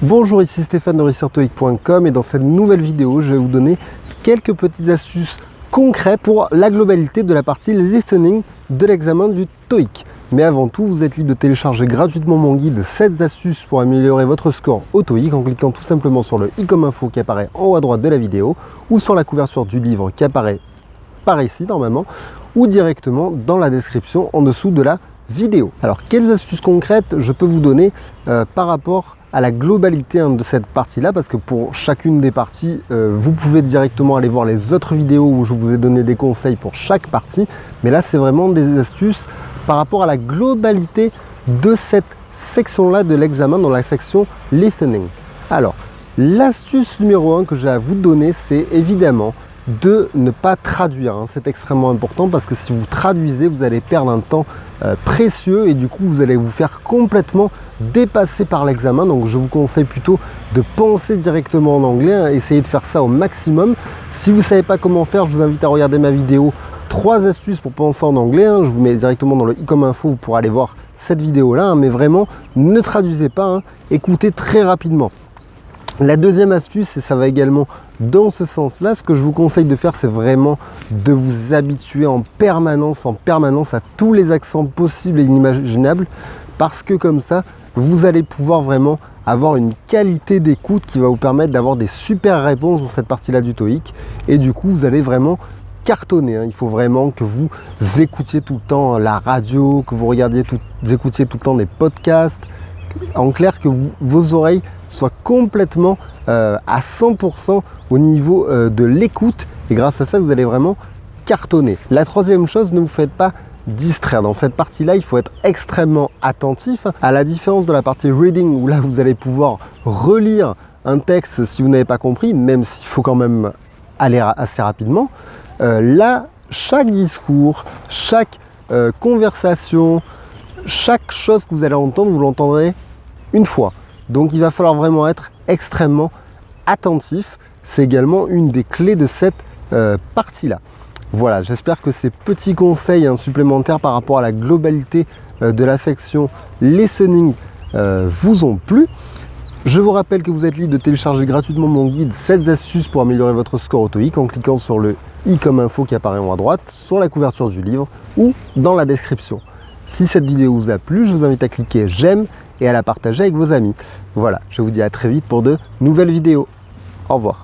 Bonjour, ici Stéphane de réussirtoeic.com et dans cette nouvelle vidéo, je vais vous donner quelques petites astuces concrètes pour la globalité de la partie listening de l'examen du TOEIC. Mais avant tout, vous êtes libre de télécharger gratuitement mon guide 7 astuces pour améliorer votre score au TOEIC en cliquant tout simplement sur le i comme info qui apparaît en haut à droite de la vidéo ou sur la couverture du livre qui apparaît par ici normalement ou directement dans la description en dessous de la vidéo. Alors, quelles astuces concrètes je peux vous donner par rapport à la globalité de cette partie-là, parce que pour chacune des parties, vous pouvez directement aller voir les autres vidéos où je vous ai donné des conseils pour chaque partie, mais là c'est vraiment des astuces par rapport à la globalité de cette section-là de l'examen dans la section listening. Alors, l'astuce numéro 1 que j'ai à vous donner, c'est évidemment de ne pas traduire. C'est extrêmement important parce que si vous traduisez, vous allez perdre un temps précieux et du coup vous allez vous faire complètement dépasser par l'examen. Donc je vous conseille plutôt de penser directement en anglais, essayez de faire ça au maximum. Si vous ne savez pas comment faire, je vous invite à regarder ma vidéo 3 astuces pour penser en anglais. Je vous mets directement dans le i comme info pour aller voir cette vidéo là, mais vraiment ne traduisez pas, écoutez très rapidement. La deuxième astuce, et ça va également dans ce sens-là, ce que je vous conseille de faire, c'est vraiment de vous habituer en permanence à tous les accents possibles et inimaginables, parce que comme ça, vous allez pouvoir vraiment avoir une qualité d'écoute qui va vous permettre d'avoir des super réponses dans cette partie-là du TOEIC, et du coup, vous allez vraiment cartonner. Il faut vraiment que vous écoutiez tout le temps la radio, que vous écoutiez tout le temps des podcasts, en clair que vos oreilles soient complètement à 100% au niveau de l'écoute, et grâce à ça vous allez vraiment cartonner. La troisième chose, ne vous faites pas distraire. Dans cette partie là il faut être extrêmement attentif, à la différence de la partie reading où là vous allez pouvoir relire un texte si vous n'avez pas compris, même s'il faut quand même aller assez rapidement. Là, chaque discours, chaque conversation, chaque chose que vous allez entendre, vous l'entendrez une fois. Donc il va falloir vraiment être extrêmement attentif. C'est également une des clés de cette partie-là. Voilà, j'espère que ces petits conseils supplémentaires par rapport à la globalité de la section listening vous ont plu. Je vous rappelle que vous êtes libre de télécharger gratuitement mon guide 7 astuces pour améliorer votre score au TOEIC en cliquant sur le i comme info qui apparaît en haut à droite, sur la couverture du livre ou dans la description. Si cette vidéo vous a plu, je vous invite à cliquer j'aime et à la partager avec vos amis. Voilà, je vous dis à très vite pour de nouvelles vidéos. Au revoir.